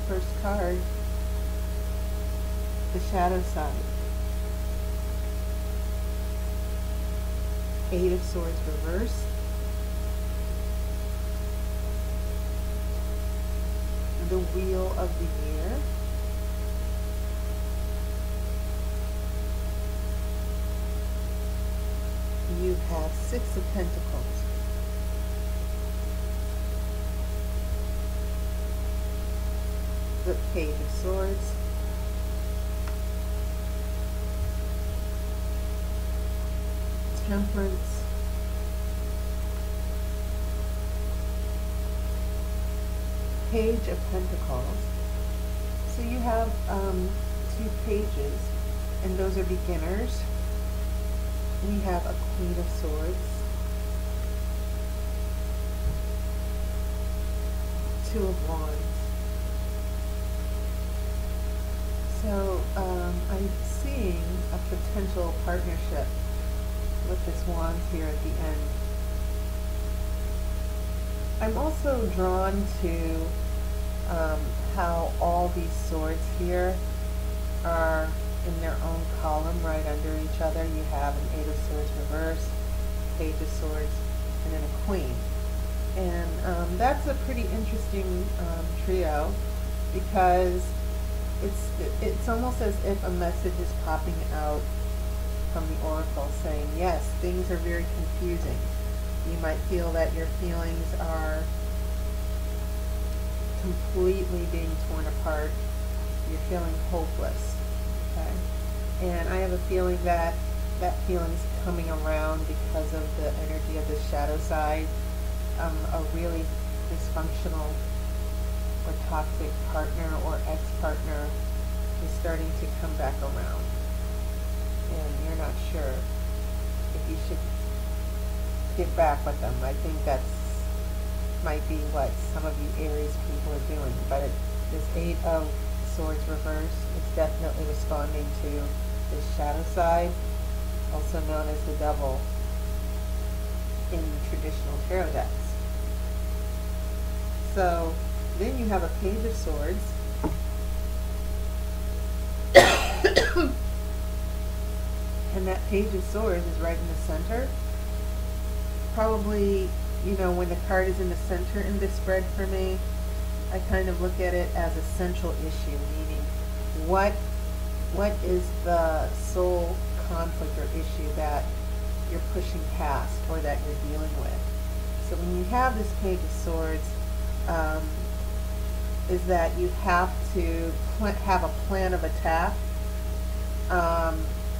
first card, the shadow side. Eight of Swords reversed. The Wheel of the Year. You have Six of Pentacles. The Page of Swords. Temperance. Page of Pentacles. So you have two pages, and those are beginners. We have a Queen of Swords, Two of Wands. So I'm seeing a potential partnership with this Wands here at the end. I'm also drawn to how all these swords here are in their own column right under each other. You have an Eight of Swords reversed, Page of Swords, and then a Queen. And that's a pretty interesting trio, because it's almost as if a message is popping out from the oracle saying, yes, things are very confusing. You might feel that your feelings are completely being torn apart. You're feeling hopeless. Okay? And I have a feeling that that feeling's coming around because of the energy of the shadow side. A really dysfunctional or toxic partner or ex-partner is starting to come back around. And you're not sure if you should get back with them. I think that's might be what some of you Aries people are doing. But this Eight of Swords reversed is definitely responding to this shadow side, also known as the Devil in traditional tarot decks. So then you have a Page of Swords. And that Page of Swords is right in the center. Probably, you know, when the card is in the center in this spread for me, I kind of look at it as a central issue, meaning what is the soul conflict or issue that you're pushing past or that you're dealing with. So when you have this Page of Swords, is that you have to have a plan of attack.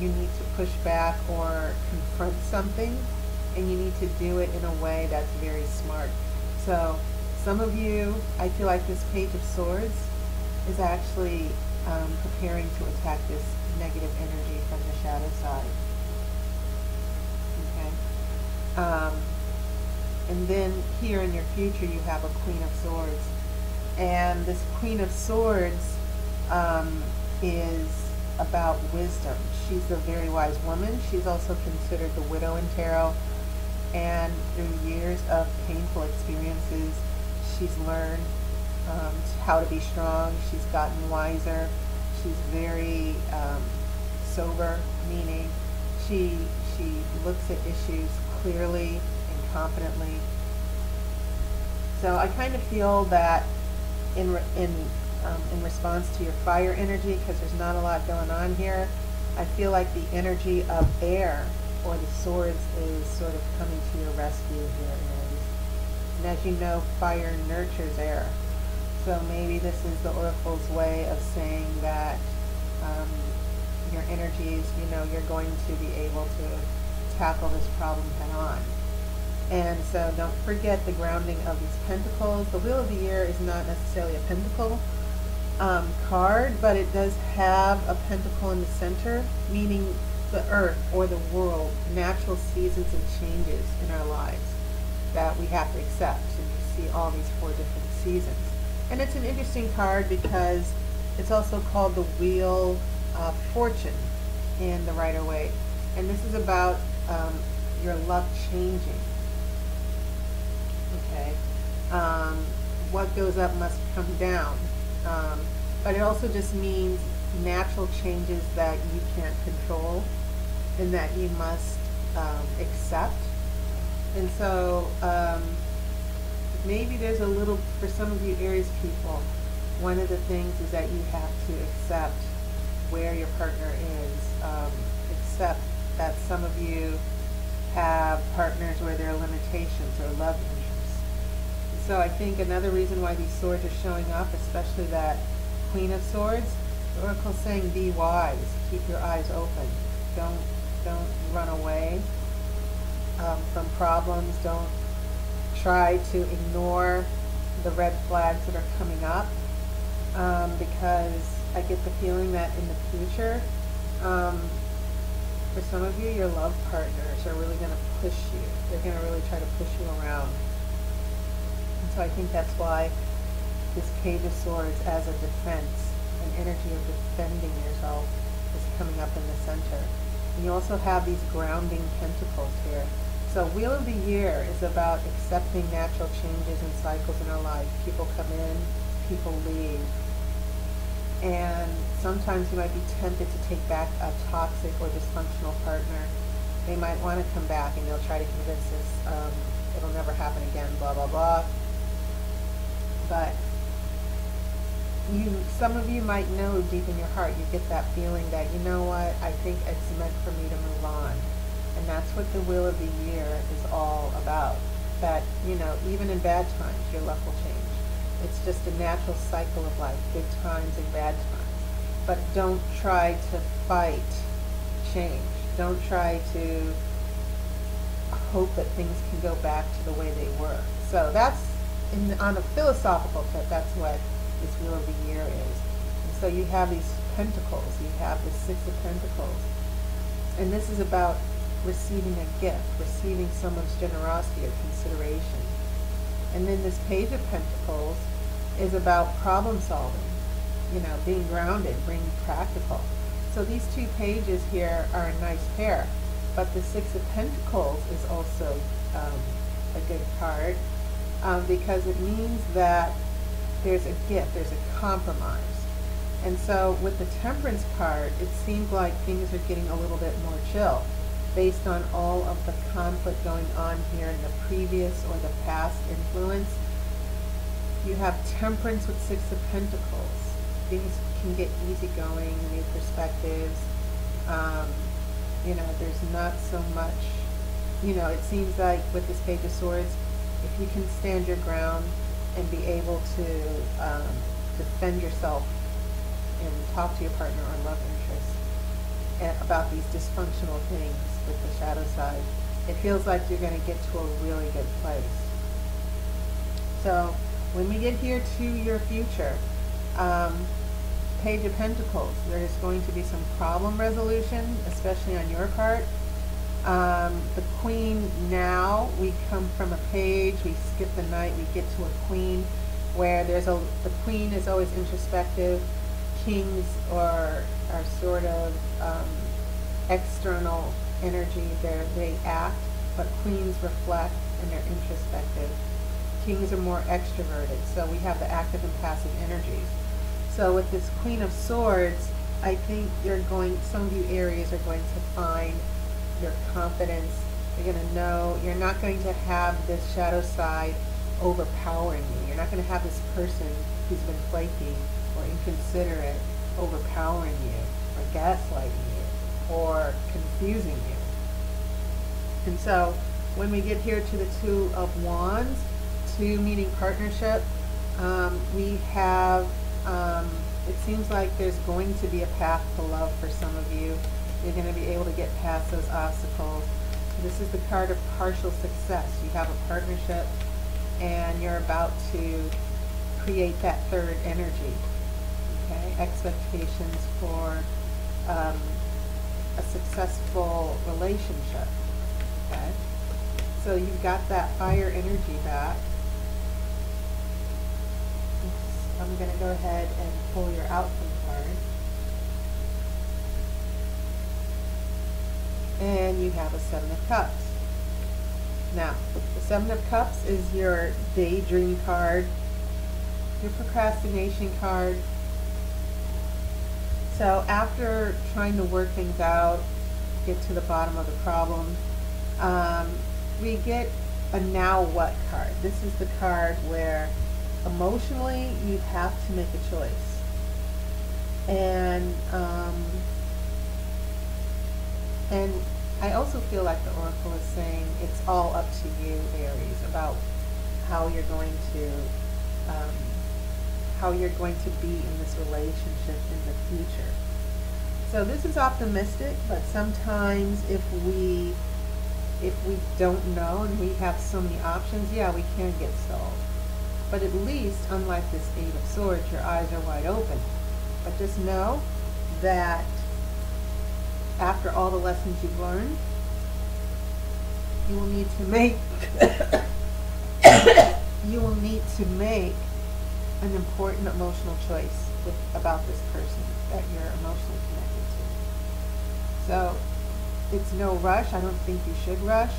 You need to push back or confront something, and you need to do it in a way that's very smart. So some of you, I feel like this Page of Swords is actually preparing to attack this negative energy from the shadow side. Okay. And then here in your future you have a Queen of Swords. And this Queen of Swords is about wisdom. She's a very wise woman. She's also considered the widow in tarot. And through years of painful experiences, she's learned how to be strong. She's gotten wiser. She's very sober, meaning she looks at issues clearly and confidently. So I kind of feel that in response to your fire energy, because there's not a lot going on here, I feel like the energy of air or the swords is sort of coming to your rescue here, Aries. And as you know, fire nurtures air. So maybe this is the oracle's way of saying that your energies, you know, you're going to be able to tackle this problem head on. And so don't forget the grounding of these pentacles. The Wheel of the Year is not necessarily a pentacle card, but it does have a pentacle in the center, meaning the earth or the world, natural seasons and changes in our lives that we have to accept. So you see all these 4 different seasons. And it's an interesting card because it's also called the Wheel of Fortune in the Rider-Waite. And this is about your luck changing. Okay. What goes up must come down. But it also just means natural changes that you can't control and that you must accept. And so maybe there's a little, for some of you Aries people, one of the things is that you have to accept where your partner is. Accept that some of you have partners where there are limitations or love interests. So I think another reason why these swords are showing up, especially that Queen of Swords, the Oracle's saying be wise, keep your eyes open. Don't run away from problems. Don't try to ignore the red flags that are coming up, because I get the feeling that in the future, for some of you, your love partners are really going to push you. They're going to really try to push you around. And so I think that's why this Page of Swords as a defense, an energy of defending yourself, is coming up in the center. And you also have these grounding pentacles here. So Wheel of the Year is about accepting natural changes and cycles in our life. People come in, people leave. And sometimes you might be tempted to take back a toxic or dysfunctional partner. They might want to come back and they'll try to convince us it'll never happen again, blah, blah, blah. But some of you might know deep in your heart, you get that feeling that, you know what, I think it's meant for me to move on. And that's what the Wheel of the Year is all about. That, you know, even in bad times, your luck will change. It's just a natural cycle of life, good times and bad times. But don't try to fight change. Don't try to hope that things can go back to the way they were. So that's, on a philosophical tip, that's what this Wheel of the Year is. And so you have these pentacles. You have the Six of Pentacles. And this is about receiving a gift, receiving someone's generosity or consideration. And then this Page of Pentacles is about problem solving, you know, being grounded, being practical. So these two pages here are a nice pair, but the Six of Pentacles is also a good card because it means that there's a gift, there's a compromise. And so with the Temperance card, it seems like things are getting a little bit more chill based on all of the conflict going on here in the previous or the past influence. You have Temperance with Six of Pentacles. Things can get easygoing, new perspectives. You know, there's not so much, you know, it seems like with this Page of Swords, if you can stand your ground and be able to defend yourself and talk to your partner on love interests and about these dysfunctional things with the shadow side, it feels like you're going to get to a really good place. So when we get here to your future, Page of Pentacles, there's going to be some problem resolution, especially on your part. The Queen, now we come from a page, we skip the Knight, we get to a Queen, where the Queen is always introspective. Kings are sort of external energy, they act, but Queens reflect and they're introspective. Kings are more extroverted, so we have the active and passive energies. So with this Queen of Swords, I think some of you Aries are going to find your confidence. You're going to know, you're not going to have this shadow side overpowering you. You're not going to have this person who's been flaky or inconsiderate overpowering you or gaslighting you or confusing you. And so when we get here to the Two of Wands, two meaning partnership, we have, it seems like there's going to be a path to love for some of you. You're going to be able to get past those obstacles. This is the card of partial success. You have a partnership and you're about to create that third energy. Okay, expectations for a successful relationship. Okay, so you've got that fire energy back. I'm going to go ahead and pull your outcome card. And you have a Seven of Cups. Now, the Seven of Cups is your daydream card. your procrastination card. So after trying to work things out, get to the bottom of the problem, we get a now what card. This is the card where emotionally you have to make a choice. And I also feel like the Oracle is saying it's all up to you, Aries, about how you're going to be in this relationship in the future. So this is optimistic, but sometimes if we don't know and we have so many options, yeah, we can get stalled. But at least, unlike this Eight of Swords, your eyes are wide open. But just know that after all the lessons you've learned, you will need to make an important emotional choice about this person that you're emotionally connected to. So it's no rush. I don't think you should rush,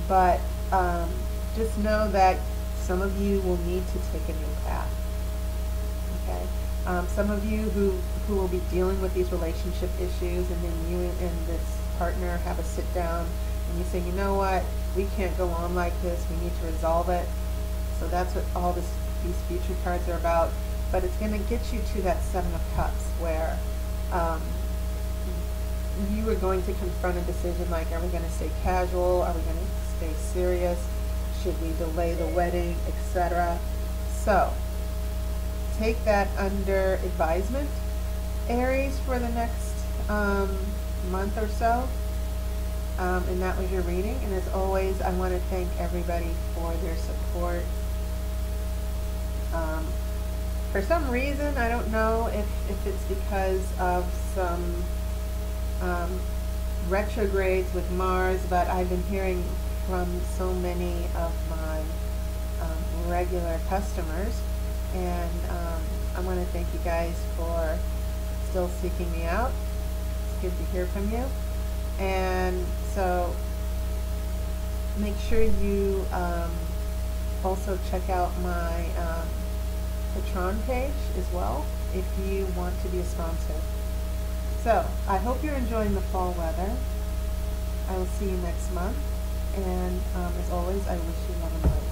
but just know that some of you will need to take a new path. Okay. Some of you who will be dealing with these relationship issues, and then you and this partner have a sit down and you say, you know what, we can't go on like this, we need to resolve it. So that's what all these future cards are about. But it's going to get you to that Seven of Cups where you are going to confront a decision like, are we going to stay casual, are we going to stay serious, should we delay the wedding, etc. So take that under advisement, Aries, for the next month or so. And that was your reading. And as always, I want to thank everybody for their support. For some reason, I don't know if it's because of some retrogrades with Mars, but I've been hearing from so many of my regular customers, and I want to thank you guys for still seeking me out. It's good to hear from you. And so make sure you also check out my Patreon page as well if you want to be a sponsor. So I hope you're enjoying the fall weather. I will see you next month, and as always, I wish you love and light.